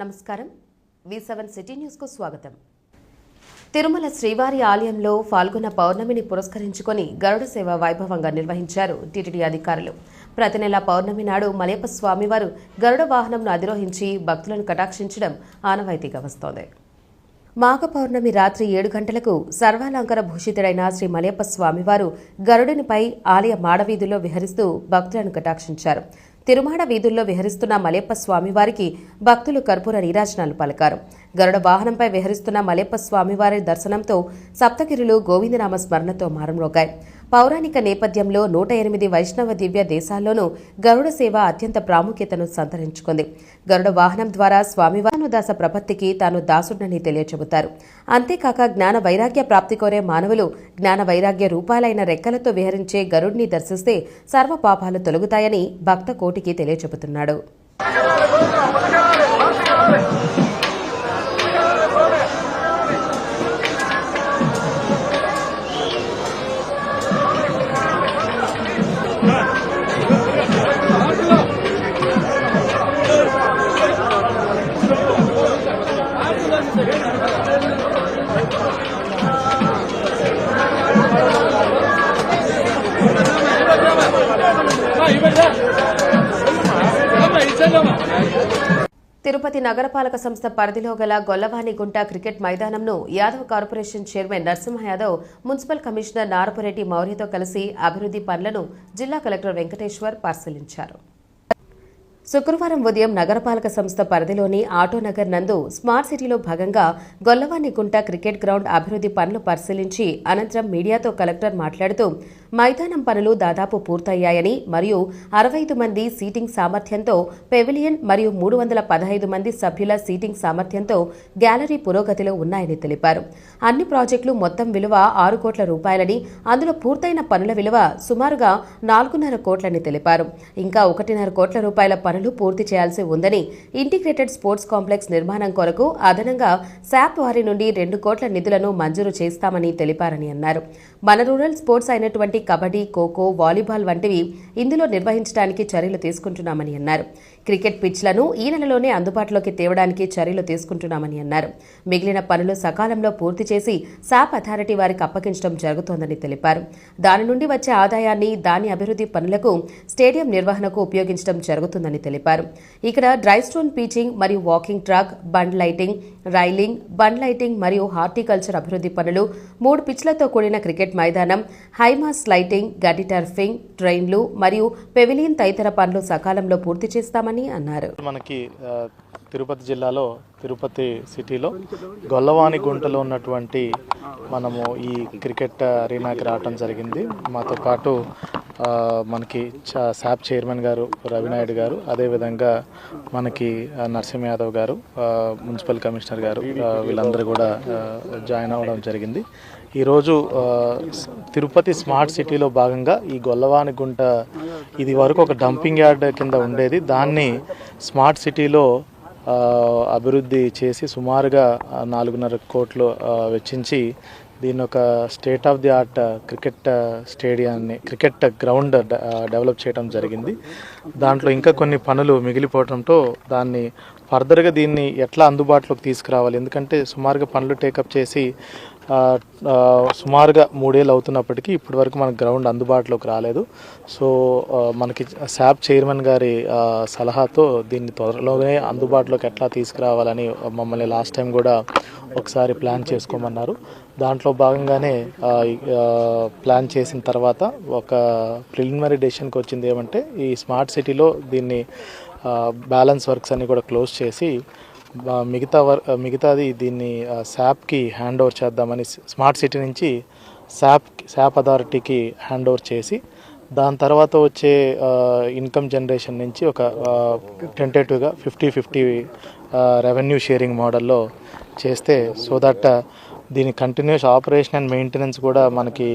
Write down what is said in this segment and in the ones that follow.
నమస్కారం V7 city news కు స్వాగతం. తిరుమల శ్రీవారి ఆలయంలో ఫాల్గుణ పౌర్ణమిని పురస్కరించుకొని గరుడ సేవ వైభవంగా నిర్వహించారు టీటీడీ అధికారులు. ప్రతి నెల పౌర్ణమి నాడు మలయప్ప స్వామివారు గరుడ వాహనంను అధిరోహించి భక్తులను కటాక్షించడం ఆనవాయితీగా వస్తోంది. మాఘ పౌర్ణమి రాత్రి 7 గంటలకు సర్వాలంకర భూషితుడైన శ్రీ మలయప్ప స్వామివారు గరుడునిపై ఆలయ మాడవీధుల్లో విహరిస్తూ భక్తులను కటాక్షించారు. తిరుమాడ వీధుల్లో విహరిస్తున్న మలయప్ప స్వామివారికి భక్తులు కర్పూర నీరాజనాలు పలికారు. గరుడ వాహనంపై విహరిస్తున్న మలయప్ప స్వామివారి దర్శనంతో సప్తగిరులు గోవిందనామ స్మరణతో మారంరోగాయి. పౌరాణిక నేపథ్యంలో 108 వైష్ణవ దివ్య దేశాల్లోనూ గరుడ సేవ అత్యంత ప్రాముఖ్యతను సంతరించుకుంది. గరుడ వాహనం ద్వారా స్వామివారు దాస ప్రపత్తికి తాను దాసుడని తెలియచెబుతారు. అంతేకాక జ్ఞాన వైరాగ్య ప్రాప్తి కోరే మానవులు జ్ఞాన వైరాగ్య రూపాలైన రెక్కలతో విహరించే గరుడిని దర్శిస్తే సర్వ పాపాలు తొలగుతాయని భక్త కోటికి తెలియచెబుతున్నాడు. తిరుపతి నగరపాలక సంస్థ పరిధిలో గల గొల్లవానిగుంట క్రికెట్ మైదానంను Yadav corporation chairman Narasimha Yadav, municipal commissioner Narapureddy మౌర్యతో కలిసి అభివృద్ధి పనులను జిల్లా కలెక్టర్ వెంకటేశ్వర్ పరిశీలించారు. శుక్రవారం ఉదయం నగరపాలక సంస్థ పరిధిలోని ఆటోనగర్ నందు స్మార్ట్ సిటీలో భాగంగా గొల్లవానిగుంట క్రికెట్ గ్రౌండ్ అభివృద్ధి పనులు పరిశీలించి అనంతరం మీడియాతో కలెక్టర్ మాట్లాడుతూ మైదానం పనులు దాదాపు పూర్తయ్యాయని మరియు 65 మంది సీటింగ్ సామర్థ్యంతో పెవిలియన్ మరియు 315 మంది సభ్యుల సీటింగ్ సామర్థ్యంతో గ్యాలరీ పురోగతిలో ఉన్నాయని తెలిపారు. అన్ని ప్రాజెక్టులు మొత్తం విలువ 6 కోట్ల రూపాయలని, అందులో పూర్తయిన పనుల విలువ సుమారుగా 4.5 కోట్లని తెలిపారు. ఇంకా 1.5 కోట్ల రూపాయల పనులు పూర్తి చేయాల్సి ఉందని, ఇంటిగ్రేటెడ్ స్పోర్ట్స్ కాంప్లెక్స్ నిర్మాణం కొరకు అదనంగా శాప్ వారి నుండి 2 కోట్ల నిధులను మంజూరు చేస్తామని తెలిపారని అన్నారు. మన రూరల్ స్పోర్ట్స్ అయినటువంటి కబడ్డీ, ఖోఖో, వాలీబాల్ వంటివి ఇందులో నిర్వహించడానికి చర్యలు తీసుకుంటున్నామని అన్నారు. క్రికెట్ పిచ్లను ఈ నెలలోనే అందుబాటులోకి తేవడానికి చర్యలు తీసుకుంటున్నామని అన్నారు. మిగిలిన పనులు సకాలంలో పూర్తి చేసి శాప్ అథారిటీ వారికి అప్పగించడం జరుగుతోందని తెలిపారు. దాని నుండి వచ్చే ఆదాయాన్ని దాని అభివృద్ధి పనులకు, స్టేడియం నిర్వహణకు ఉపయోగించడం జరుగుతుందని తెలిపారు. ఇక్కడ డ్రై స్టోన్ పీచింగ్ మరియు walking track, bund lighting, railing, bund lighting మరియు హార్టికల్చర్ అభివృద్ధి పనులు, 3 పిచ్లతో కూడిన క్రికెట్ మైదానం, హైమాస్ లైటింగ్, గడ్డి టర్ఫింగ్, ట్రైన్లు మరియు పెవిలియన్ తదితర పనులు సకాలంలో పూర్తి చేస్తామని అన్నారు. మనకి తిరుపతి జిల్లాలో తిరుపతి సిటీలో గొల్లవానిగుంటలో ఉన్నటువంటి మనము ఈ క్రికెట్ అరీనాకి రావటం జరిగింది. మాతో పాటు మనకి శాప్ చైర్మన్ గారు రవినాయుడు గారు, అదేవిధంగా మనకి నరసింహ యాదవ్ గారు, మున్సిపల్ కమిషనర్ గారు, వీళ్ళందరూ కూడా జాయిన్ అవ్వడం జరిగింది. ఈరోజు తిరుపతి స్మార్ట్ సిటీలో భాగంగా ఈ గొల్లవానిగుంట ఇది వరకు ఒక డంపింగ్ యార్డ్ కింద ఉండేది. దాన్ని స్మార్ట్ సిటీలో అభివృద్ధి చేసి సుమారుగా 4.5 కోట్లు వెచ్చించి దీన్ని ఒక state of the art cricket స్టేడియాన్ని, క్రికెట్ గ్రౌండ్ డెవలప్ చేయడం జరిగింది. దాంట్లో ఇంకా కొన్ని పనులు మిగిలిపోవడంతో దాన్ని ఫర్దర్గా దీన్ని ఎట్లా అందుబాటులోకి తీసుకురావాలి, ఎందుకంటే సుమారుగా పనులు టేకప్ చేసి సుమారుగా 3 ఏళ్ళు అవుతున్నప్పటికీ ఇప్పటి వరకు మనకు గ్రౌండ్ అందుబాటులోకి రాలేదు. సో మనకి శాప్ చైర్మన్ గారి సలహాతో దీన్ని త్వరలోనే అందుబాటులోకి ఎట్లా తీసుకురావాలని మమ్మల్ని లాస్ట్ టైం కూడా ఒకసారి ప్లాన్ చేసుకోమన్నారు. దాంట్లో భాగంగానే ప్లాన్ చేసిన తర్వాత ఒక ప్రిలిమినరీ డెసిషన్కి వచ్చింది ఏమంటే ఈ స్మార్ట్ సిటీలో దీన్ని బ్యాలెన్స్ వర్క్స్ అన్ని కూడా క్లోజ్ చేసి మిగతాది దీన్ని శాప్కి హ్యాండ్ ఓవర్ చేద్దామని స్మార్ట్ సిటీ నుంచి శాప్ అథారిటీకి హ్యాండ్ ఓవర్ చేసి దాని తర్వాత వచ్చే ఇన్కమ్ జనరేషన్ నుంచి ఒక టెంటేటివ్గా 50-50 రెవెన్యూ షేరింగ్ మోడల్లో చేస్తే సో దట్ దీని కంటిన్యూస్ ఆపరేషన్ అండ్ మెయింటెనెన్స్ కూడా మనకి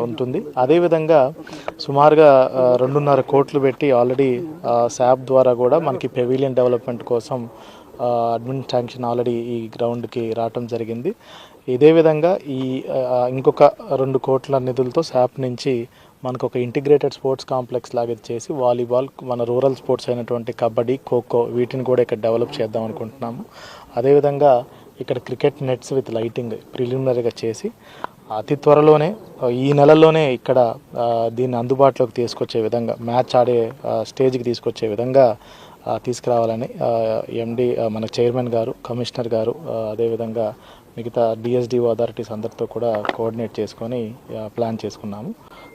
ఉంటుంది. అదేవిధంగా సుమారుగా 2.5 కోట్లు పెట్టి ఆల్రెడీ శాప్ ద్వారా కూడా మనకి పెవిలియన్ డెవలప్మెంట్ కోసం అడ్మిన్ శాంక్షన్ ఆల్రెడీ ఈ గ్రౌండ్కి రావటం జరిగింది. ఇదే విధంగా ఈ ఇంకొక 2 కోట్ల నిధులతో శాప్ నుంచి మనకు ఒక ఇంటిగ్రేటెడ్ స్పోర్ట్స్ కాంప్లెక్స్ లాగా చేసి వాలీబాల్, మన రూరల్ స్పోర్ట్స్ అయినటువంటి కబడ్డీ, ఖోఖో వీటిని కూడా ఇక్కడ డెవలప్ చేద్దాం అనుకుంటున్నాము. అదేవిధంగా ఇక్కడ క్రికెట్ నెట్స్ విత్ లైటింగ్ ప్రిలిమినరీగా చేసి అతి త్వరలోనే ఈ నెలలోనే ఇక్కడ దీన్ని అందుబాటులోకి తీసుకొచ్చే విధంగా, మ్యాచ్ ఆడే స్టేజ్కి తీసుకొచ్చే విధంగా తీసుకురావాలని ఎండి మన చైర్మన్ గారు, కమిషనర్ గారు, అదేవిధంగా మిగతా డిఎస్డిఓ అథారిటీస్ అందరితో కూడా కోఆర్డినేట్ చేసుకొని ప్లాన్ చేసుకున్నాము.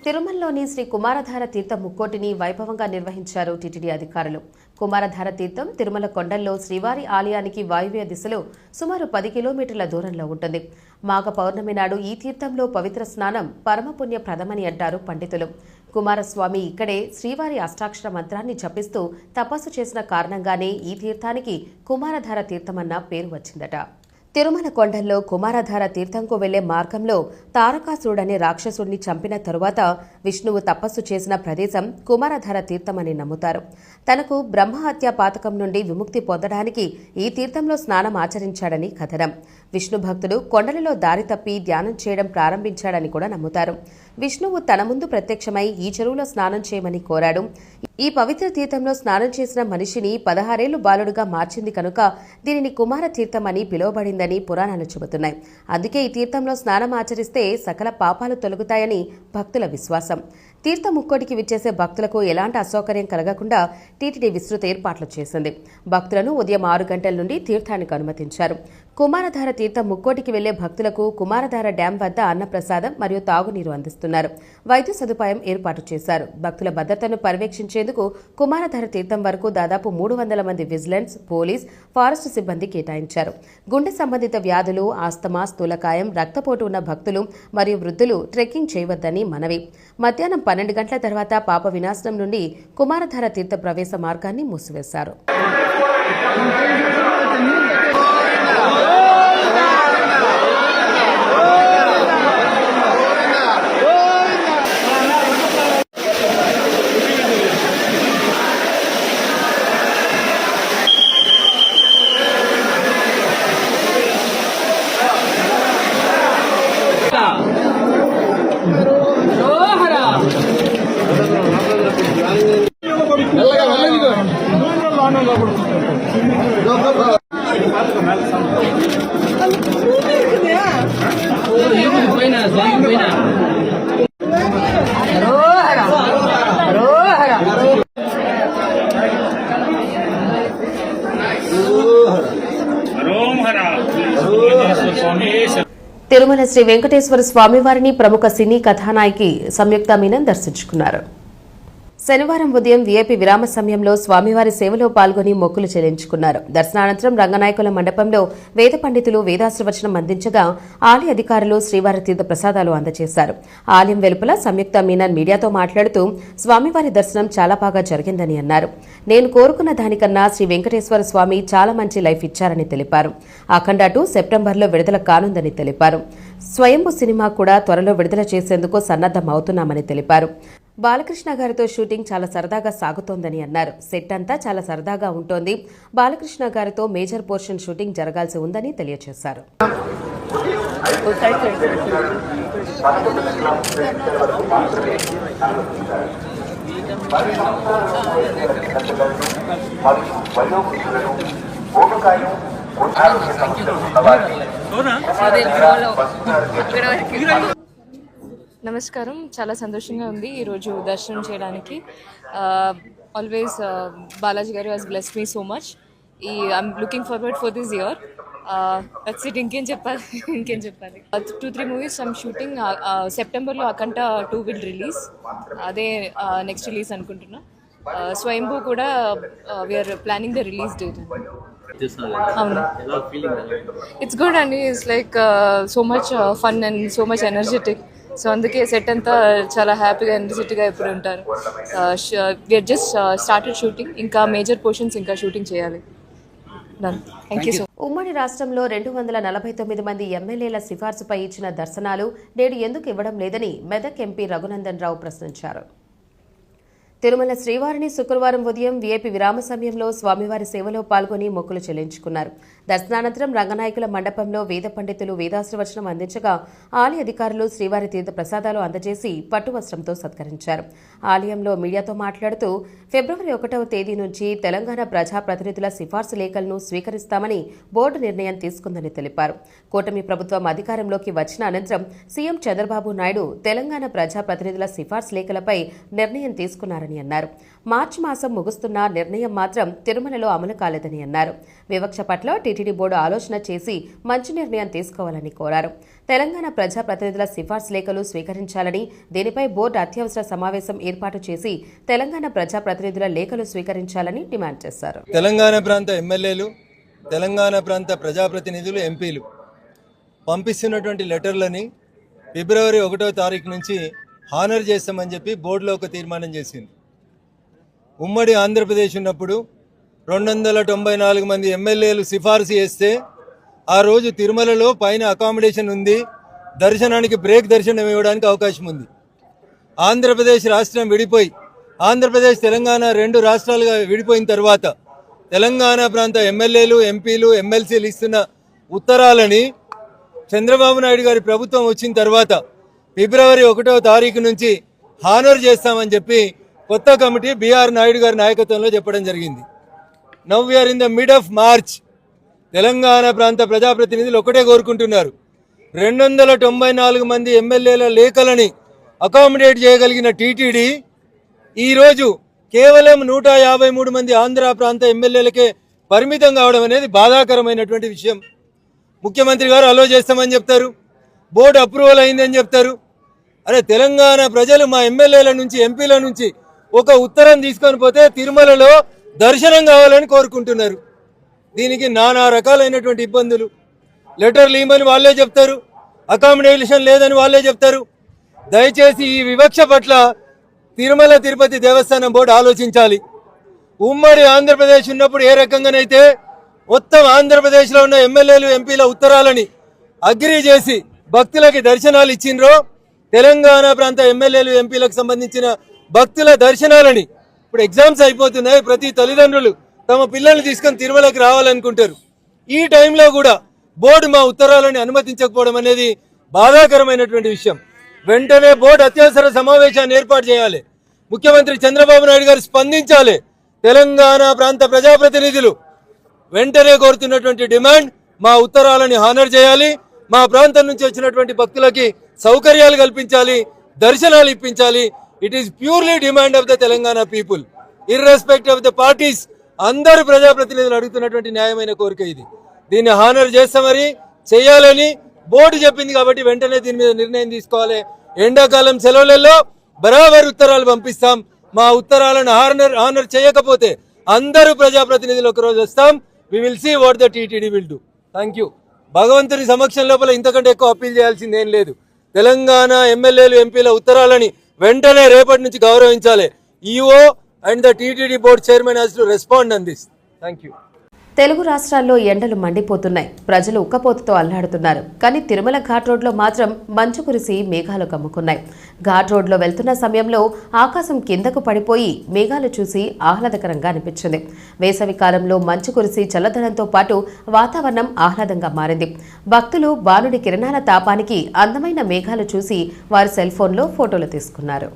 తిరుమలలోని శ్రీ కుమారధార తీర్థం ముక్కోటిని వైభవంగా నిర్వహించారు టీటీడీ అధికారులు. కుమారధార తీర్థం తిరుమల కొండల్లో శ్రీవారి ఆలయానికి వాయువ్య దిశలో సుమారు 10 కిలోమీటర్ల దూరంలో ఉంటుంది. మాఘ పౌర్ణమి నాడు ఈ తీర్థంలో పవిత్ర స్నానం పరమపుణ్యప్రదమని అంటారు పండితులు. కుమారస్వామి ఇక్కడే శ్రీవారి అష్టాక్షర మంత్రాన్ని జపిస్తూ తపస్సు చేసిన కారణంగానే ఈ తీర్థానికి కుమారధార తీర్థమన్న పేరు వచ్చిందట. తిరుమల కొండల్లో కుమారధార తీర్థంకు వెళ్లే మార్గంలో తారకాసురుడనే రాక్షసుడిని చంపిన తరువాత విష్ణువు తపస్సు చేసిన ప్రదేశం కుమారధార తీర్థమని నమ్ముతారు. తనకు బ్రహ్మహత్య పాతకం నుండి విముక్తి పొందడానికి ఈ తీర్థంలో స్నానం ఆచరించాడని కథనం. విష్ణు భక్తుడు కొండలలో దారి తప్పి ధ్యానం చేయడం ప్రారంభించాడని కూడా నమ్ముతారు. విష్ణువు తన ముందు ప్రత్యక్షమై ఈ చెరువులో స్నానం చేయమని కోరాడు. ఈ పవిత్ర తీర్థంలో స్నానం చేసిన మనిషిని 16 ఏళ్లు బాలుడుగా మార్చింది కనుక దీనిని కుమార తీర్థం అని పిలువబడిందని పురాణాలు చెబుతున్నాయి. అందుకే ఈ తీర్థంలో స్నానం ఆచరిస్తే సకల పాపాలు తొలగుతాయని భక్తుల విశ్వాసం. తీర్థ ముక్కోటికి విచ్చేసే భక్తులకు ఎలాంటి అసౌకర్యం కలగకుండా టీటీడీ విస్తృత ఏర్పాట్లు చేసింది. భక్తులను ఉదయం 6 గంటల నుండి తీర్థానికి అనుమతించారు. కుమారధార తీర్థం ముక్కోటికి వెళ్లే భక్తులకు కుమారధార డ్యాం వద్ద అన్నప్రసాదం మరియు తాగునీరు అందిస్తున్నారు. వైద్య సదుపాయం ఏర్పాటు చేశారు. భక్తుల భద్రతను పర్యవేక్షించేందుకు కుమారధార తీర్థం వరకు దాదాపు 300 మంది విజిలెన్స్, పోలీస్, ఫారెస్ట్ సిబ్బంది కేటాయించారు. గుండె సంబంధిత వ్యాధులు, ఆస్తమా, స్థూలకాయం, రక్తపోటు ఉన్న భక్తులు మరియు వృద్ధులు ట్రెక్కింగ్ చేయవద్దని మనవి. మధ్యాహ్నం 12 గంటల తర్వాత పాప వినాశనం నుండి కుమారధార తీర్థ ప్రవేశ మార్గాన్ని మూసివేశారు. తిరుమల శ్రీ వెంకటేశ్వర స్వామివారిని ప్రముఖ సినీ కథానాయకి సంయుక్త మీనన్ దర్శించుకున్నారు. శనివారం ఉదయం వీఐపీ విరామ సమయంలో స్వామివారి సేవలో పాల్గొని మొక్కులు చెల్లించుకున్నారు. దర్శనానంతరం రంగనాయకుల మండపంలో వేద పండితులు వేదాశ్రవచనం అందించగా ఆలయ అధికారులు శ్రీవారి తీర్థ ప్రసాదాలు అందజేశారు. ఆలయం వెలుపల సంయుక్త మీనన్ మీడియాతో మాట్లాడుతూ స్వామివారి దర్శనం చాలా బాగా జరిగిందని అన్నారు. నేను కోరుకున్న దానికన్నా శ్రీ వెంకటేశ్వర స్వామి చాలా మంచి లైఫ్ ఇచ్చారని తెలిపారు. అఖండ 2 సెప్టెంబర్లో విడుదల కానుందని తెలిపారు. స్వయంభూ సినిమా కూడా త్వరలో విడుదల చేసేందుకు సన్నద్దమవుతున్నామని తెలిపారు. బాలకృష్ణ గారితో షూటింగ్ చాలా సరదాగా సాగుతోందని అన్నారు. సెట్ అంతా చాలా సరదాగా ఉంటోంది. బాలకృష్ణ గారితో మేజర్ పోర్షన్ షూటింగ్ జరగాల్సి ఉందని తెలియజేశారు. నమస్కారం. చాలా సంతోషంగా ఉంది ఈరోజు దర్శనం చేయడానికి. ఆల్వేస్ బాలాజీ గారు has blessed me so much. I'm looking forward for this year. That's it. ఇంకేం చెప్పాలి 2-3 మూవీస్ ఐమ్ షూటింగ్. సెప్టెంబర్లో అఖండ 2 విల్ రిలీజ్. అదే నెక్స్ట్ రిలీజ్ అనుకుంటున్నా. స్వయంభూ కూడా we're planning the release date. అవును, ఇట్స్ గుడ్ అండి. It's like so much fun and so much energetic. So అందుకే set అంతా చాలా హ్యాపీగా ఎనర్జెటిక్గా ఎప్పుడు ఉంటారు. We're just started shooting. ఇంకా మేజర్ పోర్షన్స్ ఇంకా షూటింగ్ చేయాలి. ఉమ్మడి రాష్ట్రంలో 249 మంది ఎమ్మెల్యేల సిఫార్సుపై ఇచ్చిన దర్శనాలు నేడు ఎందుకు ఇవ్వడం లేదని మెదక్ ఎంపీ రఘునందన్ రావు ప్రశ్నించారు. తిరుమల శ్రీవారిని శుక్రవారం ఉదయం వీఐపీ విరామ సమయంలో స్వామివారి సేవలో పాల్గొని మొక్కులు చెల్లించుకున్నారు. దర్శనానంతరం రంగనాయకుల మండపంలో వేద పండితులు వేదాశ్రవచనం అందించగా ఆలయ అధికారులు శ్రీవారి తీర్థ ప్రసాదాలు అందజేసి పట్టు వస్త్రంతో సత్కరించారు. ఆలయంలో మీడియాతో మాట్లాడుతూ ఫిబ్రవరి 1వ తేదీ నుంచి తెలంగాణ ప్రజాప్రతినిధుల సిఫార్సు లేఖలను స్వీకరిస్తామని బోర్డు నిర్ణయం తీసుకుందని తెలిపారు. కూటమి ప్రభుత్వం అధికారంలోకి వచ్చిన అనంతరం సీఎం చంద్రబాబు నాయుడు తెలంగాణ ప్రజాప్రతినిధుల సిఫార్సు లేఖలపై నిర్ణయం తీసుకున్నారని అన్నారు. మార్చి మాసం ముగుస్తున్న నిర్ణయం మాత్రం తిరుమలలో అమలు కాలేదని అన్నారు. వివక్ష పట్ల టీటీడీ బోర్డు ఆలోచన చేసి మంచి నిర్ణయం తీసుకోవాలని కోరారు. తెలంగాణ ప్రజాప్రతినిధుల సిఫార్సు లేఖలు స్వీకరించాలని, దీనిపై బోర్డు అత్యవసర సమావేశం ఏర్పాటు చేసి తెలంగాణ ప్రజాప్రతినిధుల లేఖలు స్వీకరించాలని డిమాండ్ చేశారు. తెలంగాణ ప్రాంత ఎమ్మెల్యేలు, తెలంగాణ ప్రాంత ప్రజాప్రతినిధులు, ఎంపీలు పంపిస్తున్నటువంటి లెటర్లని ఫిబ్రవరి 1వ తారీఖు నుంచి హానర్ చేస్తామని చెప్పి బోర్డులో ఒక తీర్మానం చేసింది. ఉమ్మడి ఆంధ్రప్రదేశ్ ఉన్నప్పుడు 294 మంది ఎమ్మెల్యేలు సిఫార్సు చేస్తే ఆ రోజు తిరుమలలో పైన అకామిడేషన్ ఉంది, దర్శనానికి బ్రేక్ దర్శనం ఇవ్వడానికి అవకాశం ఉంది. ఆంధ్రప్రదేశ్ రాష్ట్రం విడిపోయి ఆంధ్రప్రదేశ్ తెలంగాణ 2 రాష్ట్రాలుగా విడిపోయిన తర్వాత తెలంగాణ ప్రాంత ఎమ్మెల్యేలు, ఎంపీలు, ఎమ్మెల్సీలు ఇస్తున్న ఉత్తరాలని చంద్రబాబు నాయుడు గారి ప్రభుత్వం వచ్చిన తర్వాత ఫిబ్రవరి 1వ తారీఖు నుంచి హానర్ చేస్తామని చెప్పి కొత్త కమిటీ బీఆర్ నాయుడు గారి నాయకత్వంలో చెప్పడం జరిగింది. Now we're in the mid of March. Telangana ప్రాంత ప్రజాప్రతినిధులు ఒకటే కోరుకుంటున్నారు, 294 మంది ఎమ్మెల్యేల లేఖలని అకామిడేట్ చేయగలిగిన టీటీడీ ఈరోజు కేవలం 153 మంది ఆంధ్ర ప్రాంత ఎమ్మెల్యేలకే పరిమితం కావడం అనేది బాధాకరమైనటువంటి విషయం. ముఖ్యమంత్రి గారు అలో చేస్తామని చెప్తారు, బోర్డు అప్రూవల్ అయిందని చెప్తారు. అరే, తెలంగాణ ప్రజలు మా ఎమ్మెల్యేల నుంచి, ఎంపీల నుంచి ఒక ఉత్తరం తీసుకొని పోతే తిరుమలలో దర్శనం కావాలని కోరుకుంటున్నారు. దీనికి నానా రకాలైనటువంటి ఇబ్బందులు. లెటర్లు ఇవ్వమని వాళ్ళే చెప్తారు, అకామిడేషన్ లేదని వాళ్ళే చెప్తారు. దయచేసి ఈ వివక్ష పట్ల తిరుమల తిరుపతి దేవస్థానం బోర్డు ఆలోచించాలి. ఉమ్మడి ఆంధ్రప్రదేశ్ ఉన్నప్పుడు ఏ రకంగానైతే మొత్తం ఆంధ్రప్రదేశ్లో ఉన్న ఎమ్మెల్యేలు, ఎంపీల ఉత్తరాలని అగ్రీ చేసి భక్తులకి దర్శనాలు ఇచ్చిండ్రో, తెలంగాణ ప్రాంత ఎమ్మెల్యేలు, ఎంపీలకు సంబంధించిన భక్తుల దర్శనాలని ఇప్పుడు ఎగ్జామ్స్ అయిపోతున్నాయి. ప్రతి తల్లిదండ్రులు తమ పిల్లల్ని తీసుకొని తిరుమలకి రావాలనుకుంటారు. ఈ టైంలో కూడా బోర్డు మా ఉత్తరాలని అనుమతించకపోవడం అనేది బాధాకరమైనటువంటి విషయం. వెంటనే బోర్డు అత్యవసర సమావేశాన్ని ఏర్పాటు చేయాలి. ముఖ్యమంత్రి చంద్రబాబు నాయుడు గారు స్పందించాలి. తెలంగాణ ప్రాంత ప్రజాప్రతినిధులు వెంటనే కోరుతున్నటువంటి డిమాండ్, మా ఉత్తరాలని హానర్ చేయాలి, మా ప్రాంతం నుంచి వచ్చినటువంటి భక్తులకి సౌకర్యాలు కల్పించాలి, దర్శనాలు ఇప్పించాలి. It is purely demand of the Telangana people, irrespective of the parties. అందరు ప్రజాప్రతినిధులు అడుగుతున్నటువంటి న్యాయమైన కోరిక ఇది. దీన్ని హానర్ చేస్తామని చేయాలని బోర్డు చెప్పింది కాబట్టి వెంటనే దీని మీద నిర్ణయం తీసుకోవాలి. ఎండాకాలం సెలవులలో బరాబర్ ఉత్తరాలు పంపిస్తాం. మా ఉత్తరాలను హానర్ చేయకపోతే అందరూ ప్రజాప్రతినిధులు ఒక రోజు వస్తాం. We will see what the TTD will do. Thank you. భగవంతుని సమక్షం లోపల ఇంతకంటే ఎక్కువ అప్పీల్ చేయాల్సింది ఏం లేదు. తెలంగాణ ఎమ్మెల్యేలు, ఎంపీల ఉత్తరాలని వెంటనే రేపటి నుంచి గౌరవించాలి. EO and the TTD board chairman has to respond on this. Thank you. Telugu రాష్ట్రాల్లో ఎండలు మండిపోతున్నాయి. ప్రజలు ఉక్కపోతతో అల్లాడుతున్నారు. కానీ తిరుమల ఘాట్ రోడ్లో మాత్రం మంచు కురిసి మేఘాలు కమ్ముకున్నాయి. ఘాట్ రోడ్లో వెళ్తున్న సమయంలో ఆకాశం కిందకు పడిపోయి మేఘాలు చూసి ఆహ్లాదకరంగా అనిపించింది. వేసవి కాలంలో మంచు కురిసి చల్లదనంతో పాటు వాతావరణం ఆహ్లాదంగా మారింది. భక్తులు బాణుడి కిరణాల తాపానికి అందమైన మేఘాలు చూసి వారి సెల్ ఫోన్లో ఫోటోలు తీసుకున్నారు.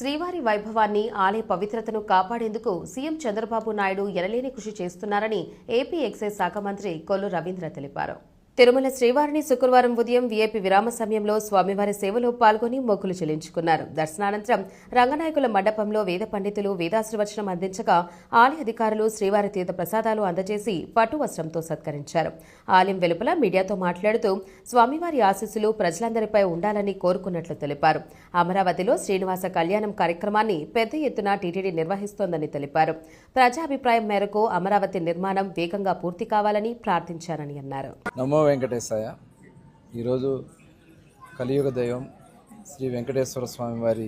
శ్రీవారి వైభవాన్ని, ఆలయ పవిత్రతను కాపాడేందుకు సీఎం చంద్రబాబు నాయుడు ఎనలేని కృషి చేస్తున్నారని ఏపీ ఎక్సైజ్ శాఖ మంత్రి కొల్లు రవీంద్ర తెలిపారు. తిరుమల శ్రీవారిని శుక్రవారం ఉదయం వీఐపీ విరామ సమయంలో స్వామివారి సేవలో పాల్గొని మొక్కులు చెల్లించుకున్నారు. దర్శనానంతరం రంగనాయకుల మండపంలో వేద పండితులు వేదాశీర్వచనం అందించగా ఆలయ అధికారులు శ్రీవారి తీర్థ ప్రసాదాలు అందజేసి పట్టు వస్త్రంతో సత్కరించారు. ఆలయం వెలుపల మీడియాతో మాట్లాడుతూ స్వామివారి ఆశీస్సులు ప్రజలందరిపై ఉండాలని కోరుకున్నట్లు తెలిపారు. అమరావతిలో శ్రీనివాస కళ్యాణం కార్యక్రమాన్ని పెద్ద ఎత్తున టీటీడీ నిర్వహిస్తోందని తెలిపారు. ప్రజాభిప్రాయం మేరకు అమరావతి నిర్మాణం వేగంగా పూర్తి కావాలని ప్రార్థించారని అన్నారు. నమో వెంకటేశాయ. ఈరోజు కలియుగ దైవం శ్రీ వెంకటేశ్వర స్వామి వారి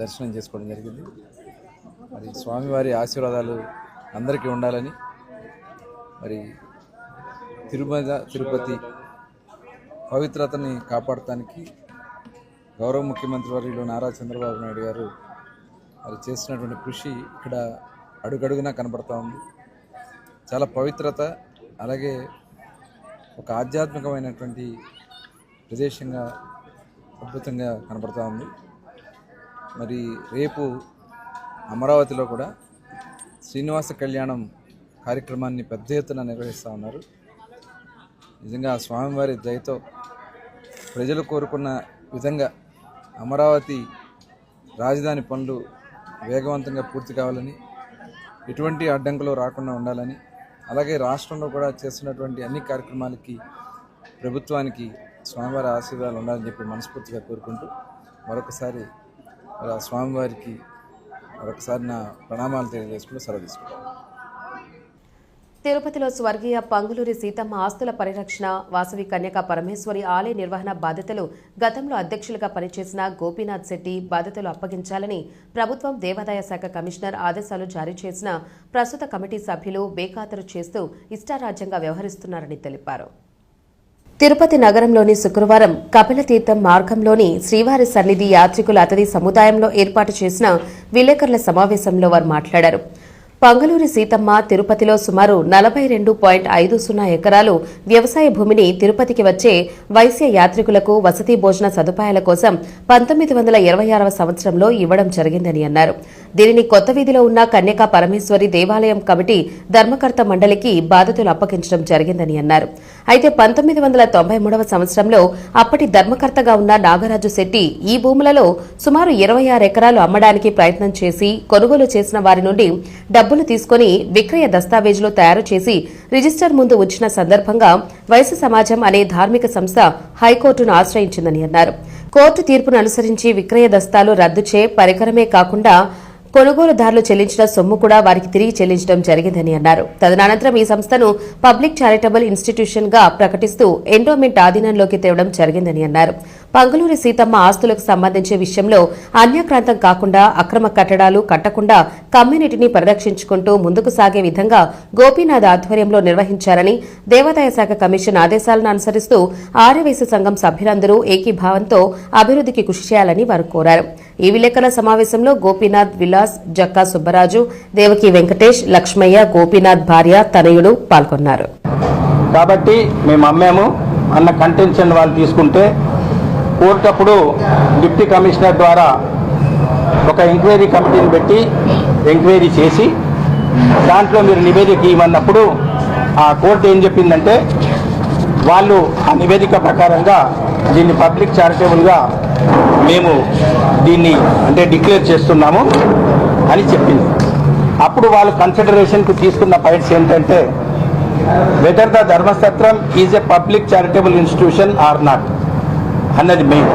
దర్శనం చేసుకోవడం జరిగింది. మరి స్వామివారి ఆశీర్వాదాలు అందరికీ ఉండాలని, మరి తిరుపతి పవిత్రతని కాపాడటానికి గౌరవ ముఖ్యమంత్రి వర్యులు నారా చంద్రబాబు నాయుడు గారు మరి చేసినటువంటి కృషి ఇక్కడ అడుగడుగునా కనబడతా ఉంది. చాలా పవిత్రత, అలాగే ఒక ఆధ్యాత్మికమైనటువంటి ప్రదేశంగా అద్భుతంగా కనబడతా ఉంది. మరి రేపు అమరావతిలో కూడా శ్రీనివాస కళ్యాణం కార్యక్రమాన్ని పెద్ద ఎత్తున నిర్వహిస్తూ ఉన్నారు. నిజంగా స్వామివారి దయతో ప్రజలు కోరుకున్న విధంగా అమరావతి రాజధాని పనులు వేగవంతంగా పూర్తి కావాలని, ఎటువంటి అడ్డంకులు రాకుండా ఉండాలని, అలాగే రాష్ట్రంలో కూడా చేస్తున్నటువంటి అన్ని కార్యక్రమాలకి ప్రభుత్వానికి స్వామివారి ఆశీర్వాదాలు ఉండాలని చెప్పి మనస్ఫూర్తిగా కోరుకుంటూ మరొకసారి స్వామివారికి మరొకసారి నా ప్రణామాలు తెలియజేసుకుంటూ సెలవు తీసుకుంటాను. తిరుపతిలో స్వర్గీయ పంగులూరి సీతమ్మ ఆస్తుల పరిరక్షణ, వాసవి కన్యక పరమేశ్వరి ఆలయ నిర్వహణ బాధ్యతలు గతంలో అధ్యక్షులుగా పనిచేసిన గోపీనాథ్ శెట్టి బాధ్యతలు అప్పగించాలని ప్రభుత్వం దేవాదాయ శాఖ కమిషనర్ ఆదేశాలు జారీ చేసిన ప్రస్తుత కమిటీ సభ్యులు బేఖాతరు చేస్తూ ఇష్టారాజ్యంగా వ్యవహరిస్తున్నారని తెలిపారు. తిరుపతి నగరంలోని శుక్రవారం కపిలతీర్థం మార్గంలోని శ్రీవారి సన్నిధి యాత్రికుల అతిథి సముదాయంలో ఏర్పాటు చేసిన విలేకరుల సమావేశంలో వారు మాట్లాడారు. పంగులూరి సీతమ్మ తిరుపతిలో సుమారు 42.50 ఎకరాలు వ్యవసాయ భూమిని తిరుపతికి వచ్చే వైశ్య యాత్రికులకు వసతి భోజన సదుపాయాల కోసం 1926వ సంవత్సరంలో ఇవ్వడం జరిగిందని అన్నారు. దీనిని కొత్త వీధిలో ఉన్న కన్యకా పరమేశ్వరి దేవాలయం కమిటీ ధర్మకర్త మండలికి బాధ్యతలు అప్పగించడం జరిగిందని అన్నారు. అయితే 1993వ సంవత్సరంలో అప్పటి ధర్మకర్తగా ఉన్న నాగరాజు శెట్టి ఈ భూములలో సుమారు 26 ఎకరాలు అమ్మడానికి ప్రయత్నం చేసి కొనుగోలు చేసిన వారి నుండి డబ్బులు తీసుకుని విక్రయ దస్తావేజులు తయారు చేసి రిజిస్టర్ ముందు ఉంచిన సందర్భంగా వైశ్య సమాజం అనే ధార్మిక సంస్థ హైకోర్టును ఆశ్రయించిందని అన్నారు. కోర్టు తీర్పును అనుసరించి విక్రయ దస్తాలు రద్దు చే పరికరమే కాకుండా కొనుగోలుదారులు చెల్లించిన సొమ్ము కూడా వారికి తిరిగి చెల్లించడం జరిగిందని అన్నారు. తదనంతరం ఈ సంస్థను పబ్లిక్ చారిటబుల్ ఇన్స్టిట్యూషన్ గా ప్రకటిస్తూ ఎండోమెంట్ ఆధీనంలోకి తేవడం జరిగిందని అన్నారు. పంగులూరి సీతమ్మ ఆస్తులకు సంబంధించే విషయంలో అన్యాక్రాంతం కాకుండా అక్రమ కట్టడాలు కట్టకుండా కమ్యూనిటీని పరిరక్షించుకుంటూ ముందుకు సాగే విధంగా గోపీనాథ్ ఆధ్వర్యంలో నిర్వహించారని, దేవాదాయ శాఖ కమిషన్ ఆదేశాలను అనుసరిస్తూ ఆర్యవైశ్య సంఘం సభ్యులందరూ ఏకీభావంతో అభివృద్ధికి కృషి చేయాలని వారు కోరారు. ఈ విలేకరుల సమావేశంలో గోపీనాథ్ విలాస్, జక్కా సుబ్బరాజు, దేవకి వెంకటేష్, లక్ష్మయ్య, గోపీనాథ్ భార్య, తనయుడు పాల్గొన్నారు. కాబట్టి మేము అమ్మాము అన్న కంటెన్షన్ వాళ్ళు తీసుకుంటే కోర్టు అప్పుడు డిప్యూటీ కమిషనర్ ద్వారా ఒక ఎంక్వైరీ కమిటీని పెట్టి ఎంక్వైరీ చేసి దాంట్లో మీరు నివేదిక ఇవ్వమన్నప్పుడు ఆ కోర్టు ఏం చెప్పిందంటే వాళ్ళు ఆ నివేదిక ప్రకారంగా దీన్ని పబ్లిక్ చారిటబుల్గా మేము దీన్ని అంటే డిక్లేర్ చేస్తున్నాము అని చెప్పింది. అప్పుడు వాళ్ళు కన్సిడరేషన్కు తీసుకున్న పాయింట్స్ ఏంటంటే whether the dharmasatram is a public charitable institution or not అన్నది main.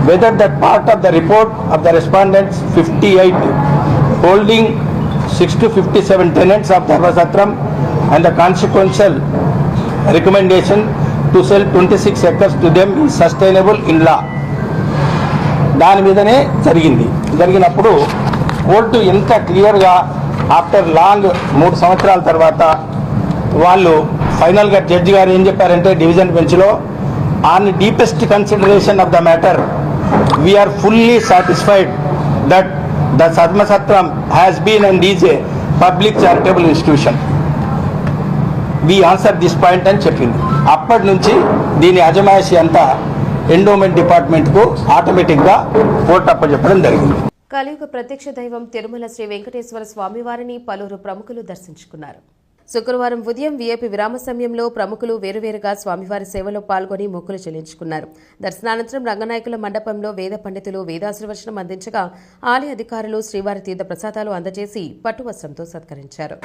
Whether that part of the report of the respondents 58 holding 6 to 57 tenants of Dharmasatram and the consequential recommendation to sell 26 acres to them is sustainable in law. దాని మీదనే జరిగినప్పుడు court ఎంత క్లియర్గా after long 3 సంవత్సరాల తర్వాత వాళ్ళు ఫైనల్గా judge గారు ఏం చెప్పారంటే డివిజన్ బెంచ్లో on deepest consideration of the matter we are fully satisfied that the dharmasatram has been and is a public charitable institution. We answer this point అని చెప్పింది. అప్పటి నుంచి దీని అజమాయిషి అంతా ఎండోమెంట్ డిపార్ట్మెంట్కు ఆటోమేటిక్గా కోర్టు అప్పచెప్పడం జరిగింది. కలియుగ ప్రత్యక్ష దైవం తిరుమల శ్రీ వెంకటేశ్వర స్వామివారిని పలువురు ప్రముఖులు దర్శించుకున్నారు. శుక్రవారం ఉదయం వీఐపీ విరామ సమయంలో ప్రముఖులు వేరువేరుగా స్వామివారి సేవలో పాల్గొని మొక్కులు చెల్లించుకున్నారు. దర్శనానంతరం రంగనాయకుల మండపంలో వేద పండితులు వేదాశీర్వచనం అందించగా ఆలయ అధికారులు శ్రీవారి తీర్థ ప్రసాదాలు అందజేసి పట్టువస్త్రంతో సత్కరించారు.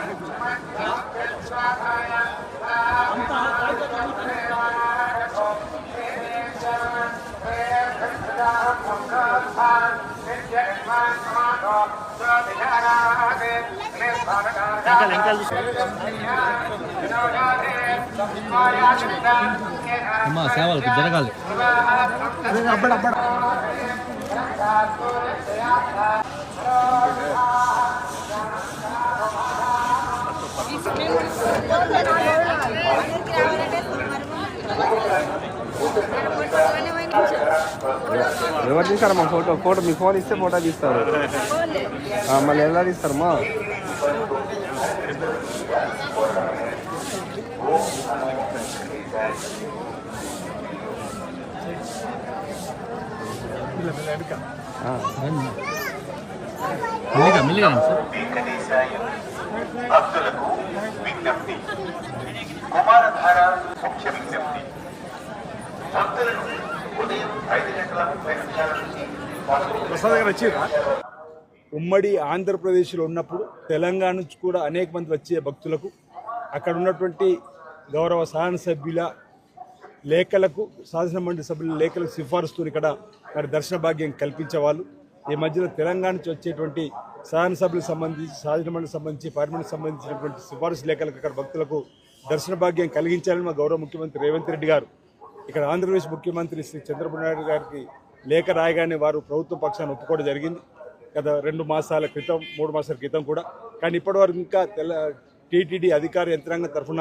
సేవలకు జరగాలి. ఎవరు తీస్తారు మా ఫోటో మీ ఫోన్ ఇస్తే ఫోటో తీస్తారు, మళ్ళీ ఎలా తీస్తారు మా భక్తులకు విజ్ఞప్తి, కుమారధార ముఖ్య విజ్ఞప్తి. భక్తులను ఉదయం 5:30 నుంచి ఉమ్మడి ఆంధ్రప్రదేశ్లో ఉన్నప్పుడు తెలంగాణ నుంచి కూడా అనేక మంది వచ్చే భక్తులకు అక్కడ ఉన్నటువంటి గౌరవ శాసనసభ్యుల లేఖలకు, శాసనమండలి సభ్యుల లేఖలకు సిఫారసుతో ఇక్కడ మరి దర్శన భాగ్యం కల్పించేవాళ్ళు. ఈ మధ్యలో తెలంగాణ నుంచి వచ్చేటువంటి శాసనసభ్యులకు సంబంధించి, శాసనమండలికి సంబంధించి, పార్లమెంట్కి సంబంధించినటువంటి సిఫారసు లేఖలకు అక్కడ భక్తులకు దర్శన భాగ్యం కలిగించాలని మా గౌరవ ముఖ్యమంత్రి రేవంత్ రెడ్డి గారు ఇక్కడ ఆంధ్రప్రదేశ్ ముఖ్యమంత్రి శ్రీ చంద్రబాబు నాయుడు గారికి లేఖ రాయగానే వారు ప్రభుత్వ పక్షాన్ని ఒప్పుకోవడం జరిగింది గత 2 మాసాల క్రితం, 3 మాసాల క్రితం కూడా. కానీ ఇప్పటివరకు ఇంకా టీటీడీ అధికార యంత్రాంగం తరఫున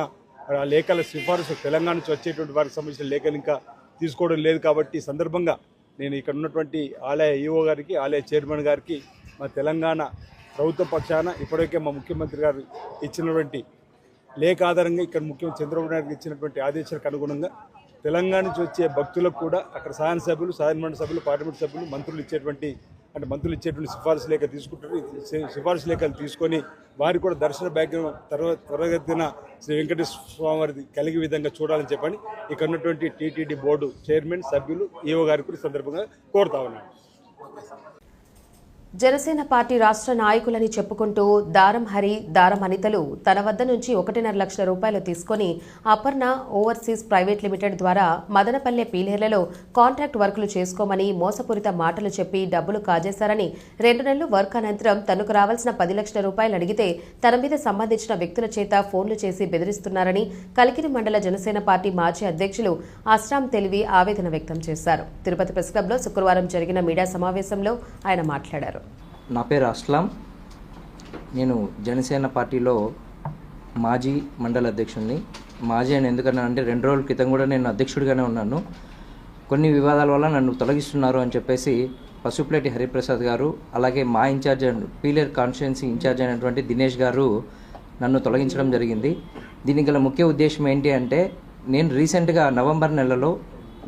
ఆ లేఖల సిఫారసు తెలంగాణ నుంచి వచ్చేటువంటి వారికి సంబంధించిన లేఖలు ఇంకా తీసుకోవడం లేదు. కాబట్టి ఈ సందర్భంగా నేను ఇక్కడ ఉన్నటువంటి ఆలయ ఈఓ గారికి, ఆలయ చైర్మన్ గారికి మా తెలంగాణ ప్రభుత్వ పక్షాన ఇప్పటికే మా ముఖ్యమంత్రి గారు ఇచ్చినటువంటి లేఖ ఆధారంగా ఇక్కడ ముఖ్యమంత్రి చంద్రబాబు నాయుడు ఇచ్చినటువంటి ఆదేశాలకు అనుగుణంగా తెలంగాణ నుంచి వచ్చే భక్తులకు కూడా అక్కడ శాసనసభ్యులు, శాసనమండలి సభ్యులు, పార్లమెంట్ సభ్యులు, మంత్రులు ఇచ్చేటువంటి సిఫారసు లేఖ తీసుకుంటారు. సిఫారసు లేఖలు తీసుకొని వారికి కూడా దర్శన భాగ్యం త్వరగతిన శ్రీ వెంకటేశ్వర స్వామి వారిది కలిగే విధంగా చూడాలని చెప్పని ఇక్కడ ఉన్నటువంటి టీటీడీ బోర్డు చైర్మన్, సభ్యులు, ఈఓ గారికి కూడా సందర్భంగా కోరుతా ఉన్నాను. జనసేన పార్టీ రాష్ట్ర నాయకులని చెప్పుకుంటూ దారం హరి, దారం అనితలు తన వద్ద నుంచి 1.5 లక్షల రూపాయలు తీసుకుని అపర్ణ ఓవర్సీస్ ప్రైవేట్ లిమిటెడ్ ద్వారా మదనపల్లె పీలేర్లలో కాంట్రాక్ట్ వర్కులు చేసుకోమని మోసపూరిత మాటలు చెప్పి డబ్బులు కాజేశారని, 2 నెలలు వర్క్ అనంతరం తనకు రావాల్సిన 10 లక్షల రూపాయలు అడిగితే తన మీద సంబంధించిన వ్యక్తుల చేత ఫోన్లు చేసి బెదిరిస్తున్నారని కలికిరి మండల జనసేన పార్టీ మాజీ అధ్యక్షులు అస్రాం తెలివి ఆవేదన వ్యక్తం చేశారు. తిరుపతి ప్రెస్ క్లబ్లో శుక్రవారం జరిగిన మీడియా సమావేశంలో ఆయన మాట్లాడారు. నా పేరు అస్లాం. నేను జనసేన పార్టీలో మాజీ మండల అధ్యక్షుడిని. మాజీ అని ఎందుకన్నానంటే 2 రోజుల క్రితం కూడా నేను అధ్యక్షుడిగానే ఉన్నాను. కొన్ని వివాదాల వల్ల నన్ను తొలగిస్తున్నారు అని చెప్పేసి పసుపులేటి హరిప్రసాద్ గారు, అలాగే మా ఇన్ఛార్జ్ పీలేర్ కాన్స్టిట్యుయెన్సీ ఇన్ఛార్జ్ అయినటువంటి దినేష్ గారు నన్ను తొలగించడం జరిగింది. దీనికి గల ముఖ్య ఉద్దేశం ఏంటి అంటే, నేను రీసెంట్గా నవంబర్ నెలలో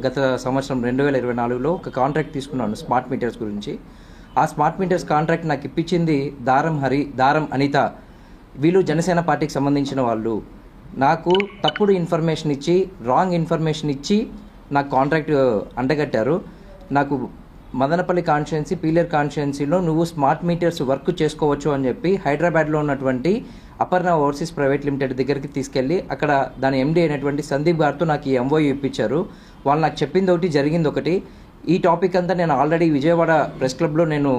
గత సంవత్సరం 2024లో ఒక కాంట్రాక్ట్ తీసుకున్నాను స్మార్ట్ మీటర్స్ గురించి. ఆ స్మార్ట్ మీటర్స్ కాంట్రాక్ట్ నాకు ఇప్పించింది దారం హరి, దారం అనిత. వీళ్ళు జనసేన పార్టీకి సంబంధించిన వాళ్ళు. నాకు తప్పుడు ఇన్ఫర్మేషన్ ఇచ్చి, రాంగ్ ఇన్ఫర్మేషన్ ఇచ్చి నాకు కాంట్రాక్ట్ అంటగట్టారు. నాకు మదనపల్లి కాన్స్టిట్యుయెన్సీ, పీలేర్ కాన్స్టిట్యుయెన్సీలో నువ్వు స్మార్ట్ మీటర్స్ వర్క్ చేసుకోవచ్చు అని చెప్పి హైదరాబాద్లో ఉన్నటువంటి అపర్ణ ఓవర్సీస్ ప్రైవేట్ లిమిటెడ్ దగ్గరికి తీసుకెళ్ళి అక్కడ దాని ఎండీ అయినటువంటి సందీప్ గారితో నాకు ఈ ఎంఓయూ ఇప్పించారు. వాళ్ళు నాకు చెప్పింది ఒకటి, జరిగింది ఒకటి. ఈ టాపిక్ అంతా నేను ఆల్రెడీ విజయవాడ ప్రెస్ క్లబ్లో నేను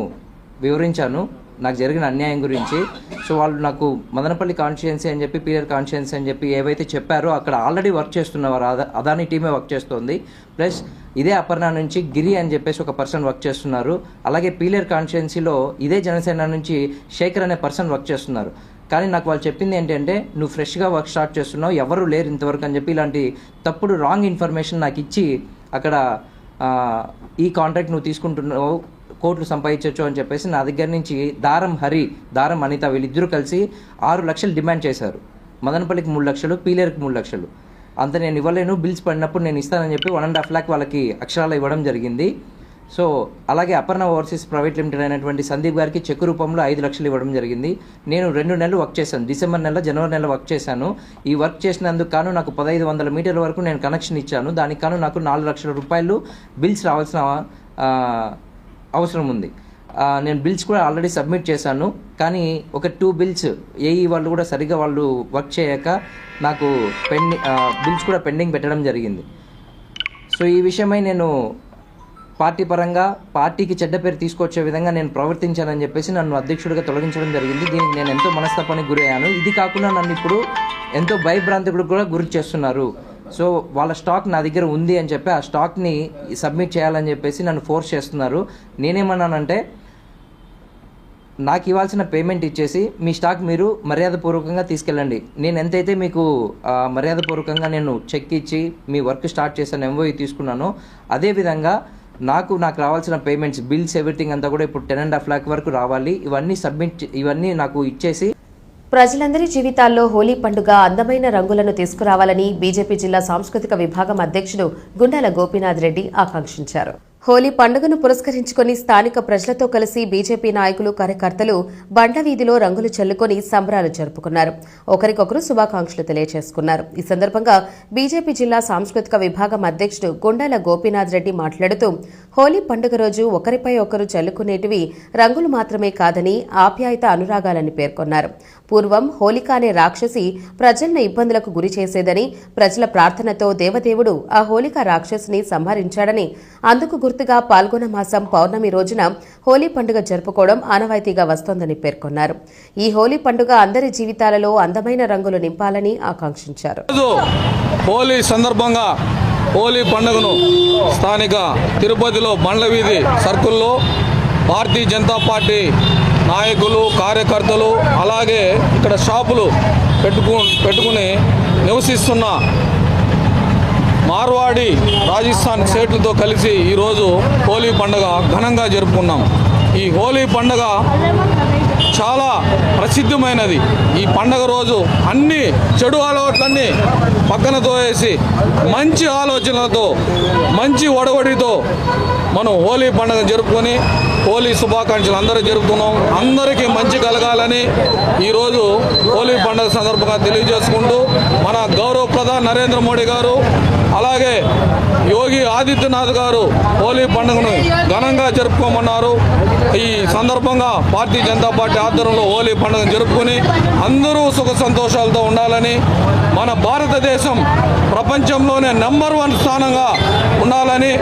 వివరించాను నాకు జరిగిన అన్యాయం గురించి. సో వాళ్ళు నాకు మదనపల్లి కాన్స్టిట్యుయెన్సీ అని చెప్పి, పీలేర్ కాన్స్టిట్యుయెన్సీ అని చెప్పి ఏవైతే చెప్పారో అక్కడ ఆల్రెడీ వర్క్ చేస్తున్నవారు అదాని టీమే వర్క్ చేస్తుంది. ప్లస్ ఇదే అపర్ణ నుంచి గిరి అని చెప్పేసి ఒక పర్సన్ వర్క్ చేస్తున్నారు. అలాగే పీలేర్ కాన్స్టిట్యుయెన్సీలో ఇదే జనసేన నుంచి శేఖర్ అనే పర్సన్ వర్క్ చేస్తున్నారు. కానీ నాకు వాళ్ళు చెప్పింది ఏంటంటే, నువ్వు ఫ్రెష్గా వర్క్ స్టార్ట్ చేస్తున్నావు, ఎవరు లేరు ఇంతవరకు అని చెప్పి ఇలాంటి తప్పుడు రాంగ్ ఇన్ఫర్మేషన్ నాకు ఇచ్చి అక్కడ ఈ కాంట్రాక్ట్ నువ్వు తీసుకుంటున్నావు, కోట్లు సంపాదించవచ్చు అని చెప్పేసి నా దగ్గర నుంచి దారం హరి, దారం అనిత వీళ్ళిద్దరూ కలిసి 6 లక్షలు డిమాండ్ చేశారు. మదనపల్లికి 3 లక్షలు, పీలేరుకి 3 లక్షలు. అంత నేను ఇవ్వలేను, బిల్స్ పడినప్పుడు నేను ఇస్తానని చెప్పి 1.5 lakh వాళ్ళకి అక్షరాలు ఇవ్వడం జరిగింది. సో అలాగే అపర్ణ ఓవర్సీస్ ప్రైవేట్ లిమిటెడ్ అయినటువంటి సందీప్ గారికి చెక్ రూపంలో 5 లక్షలు ఇవ్వడం జరిగింది. నేను 2 నెలలు వర్క్ చేశాను, డిసెంబర్ నెల జనవరి నెల వర్క్ చేశాను. ఈ వర్క్ చేసినందుకు కాను నాకు 1500 మీటర్ల వరకు నేను కనెక్షన్ ఇచ్చాను. దానికి కాను నాకు 4 లక్షల రూపాయలు బిల్స్ రావాల్సిన అవసరం ఉంది. నేను బిల్స్ కూడా ఆల్రెడీ సబ్మిట్ చేశాను. కానీ ఒక 2 బిల్స్ ఏఈ వాళ్ళు కూడా సరిగ్గా వాళ్ళు వర్క్ చేయక నాకు బిల్స్ కూడా పెండింగ్ పెట్టడం జరిగింది. సో ఈ విషయమై నేను పార్టీ పరంగా పార్టీకి చెడ్డ పేరు తీసుకొచ్చే విధంగా నేను ప్రవర్తించానని చెప్పేసి నన్ను అధ్యక్షుడిగా తొలగించడం జరిగింది. దీనికి నేను ఎంతో మనస్తాపానికి గురయ్యాను. ఇది కాకుండా నన్ను ఇప్పుడు ఎంతో భయభ్రాంతికి కూడా గురి చేస్తున్నారు. సో వాళ్ళ స్టాక్ నా దగ్గర ఉంది అని చెప్పి ఆ స్టాక్ని సబ్మిట్ చేయాలని చెప్పేసి నన్ను ఫోర్స్ చేస్తున్నారు. నేనేమన్నానంటే నాకు ఇవ్వాల్సిన పేమెంట్ ఇచ్చేసి మీ స్టాక్ మీరు మర్యాదపూర్వకంగా తీసుకెళ్ళండి. నేను ఎంతైతే మీకు మర్యాదపూర్వకంగా నేను చెక్ ఇచ్చి మీ వర్క్ స్టార్ట్ చేశాను, ఎంఓఈ తీసుకున్నానో అదేవిధంగా నాకు రావాల్సిన పేమెంట్స్, బిల్స్, ఎవ్రీథింగ్ అంతా కూడా ఇప్పుడు 10.5 lakh వరకు రావాలి. ఇవన్నీ నాకు ఇచ్చేసి ప్రజలందరి జీవితాల్లో హోలీ పండుగ అందమైన రంగులను తీసుకురావాలని బీజేపీ జిల్లా సాంస్కృతిక విభాగం అధ్యక్షుడు గుండాల గోపీనాథ్ రెడ్డి ఆకాంక్షించారు. హోలీ పండుగను పురస్కరించుకుని స్థానిక ప్రజలతో కలిసి బీజేపీ నాయకులు, కార్యకర్తలు బండ్ల వీధిలో రంగులు చల్లుకొని సంబరాలు జరుపుకున్నారు. ఒకరికొకరు శుభాకాంక్షలు తెలియజేసుకున్నారు. ఈ సందర్భంగా బీజేపీ జిల్లా సాంస్కృతిక విభాగం అధ్యక్షుడు గుండాల గోపీనాథ్ రెడ్డి మాట్లాడుతూ హోలీ పండుగ రోజు ఒకరిపై ఒకరు చల్లుకునేటివి రంగులు మాత్రమే కాదని ఆప్యాయత, అనురాగాలని పేర్కొన్నారు. పూర్వం హోలిక అనే రాక్షసి ప్రజలను ఇబ్బందులకు గురి చేసేదని, ప్రజల ప్రార్థనతో దేవదేవుడు ఆ హోలిక రాక్షసిని సంహరించాడని, అందుకు గుర్తుగా పాల్గొన మాసం పౌర్ణమి రోజున హోలీ పండుగ జరుపుకోవడం ఆనవాయితీగా వస్తోందని పేర్కొన్నారు. ఈ హోలీ పండుగ అందరి జీవితాలలో అందమైన రంగులు నింపాలని ఆకాంక్షించారు. హోలీ సందర్భంగా హోలీ పండుగను స్థానిక తిరుపతిలో బండ్ల వీధి సర్కిల్లో భారతీయ జనతా పార్టీ నాయకులు, కార్యకర్తలు, అలాగే ఇక్కడ షాపులు పెట్టుకుని నివసిస్తున్న మార్వాడి రాజస్థాన్ సేట్లతో కలిసి ఈరోజు హోలీ పండుగ ఘనంగా జరుపుకున్నాం. ఈ హోలీ పండుగ చాలా ప్రసిద్ధమైనది. ఈ పండుగ రోజు అన్ని చెడు అలవాట్లన్నీ పక్కన తోయేసి మంచి ఆలోచనలతో, మంచి ఒడవడితో మనం హోలీ పండుగ జరుపుకొని హోలీ శుభాకాంక్షలు అందరూ జరుపుతున్నాం. అందరికీ మంచి కలగాలని ఈరోజు హోలీ పండుగ సందర్భంగా తెలియజేసుకుంటూ మన గౌరవ ప్రధాని నరేంద్ర మోడీ గారు, అలాగే యోగి ఆదిత్యనాథ్ గారు హోలీ పండుగను ఘనంగా జరుపుకోమన్నారు. ఈ సందర్భంగా భారతీయ జనతా పార్టీ ఆధ్వర్యంలో హోలీ పండుగ జరుపుకొని అందరూ సుఖ సంతోషాలతో ఉండాలని, మన భారతదేశం ప్రపంచంలోనే నెంబర్ 1 స్థానంగా ఉండాలని,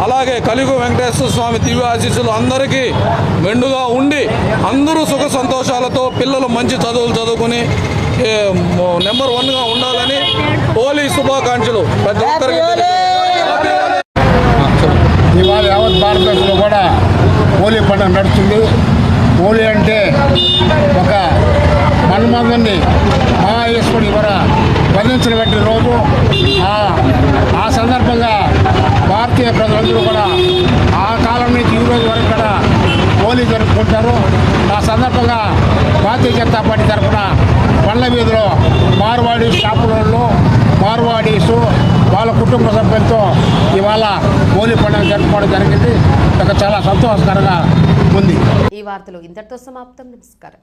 అలాగే కలియుగ వెంకటేశ్వర స్వామి దివ్య ఆశీస్సులు అందరికీ మెండుగా ఉండి అందరూ సుఖ సంతోషాలతో పిల్లలు మంచి చదువులు చదువుకుని నెంబర్ 1గా ఉండాలని హోలీ శుభాకాంక్షలు ప్రతి ఒక్కరికి. ఇవాళ యావత్ భారతదేశంలో కూడా హోలీ పండుగ నడుస్తుంది. హోలీ అంటే ఒక మన్మధుని మహాయేశ్వరుడి ద్వారా బంధించినటువంటి రోజు. ఆ సందర్భంగా భారతీయ ప్రజలందరూ కూడా ఆ కాలం నుంచి ఈ రోజు వరకు కూడా హోలీ జరుపుకుంటారు. ఆ సందర్భంగా భారతీయ జనతా పార్టీ తరఫున బండ్ల వీధిలో మార్వాడి షాపులలో మార్వాడీసు వాళ్ళ కుటుంబ సభ్యులతో ఇవాళ హోలీ పండుగ జరుపుకోవడం జరిగింది. చాలా సంతోషకరంగా ఉంది. ఈ వార్తలు ఇంతటితో సమాప్తం. నమస్కారం.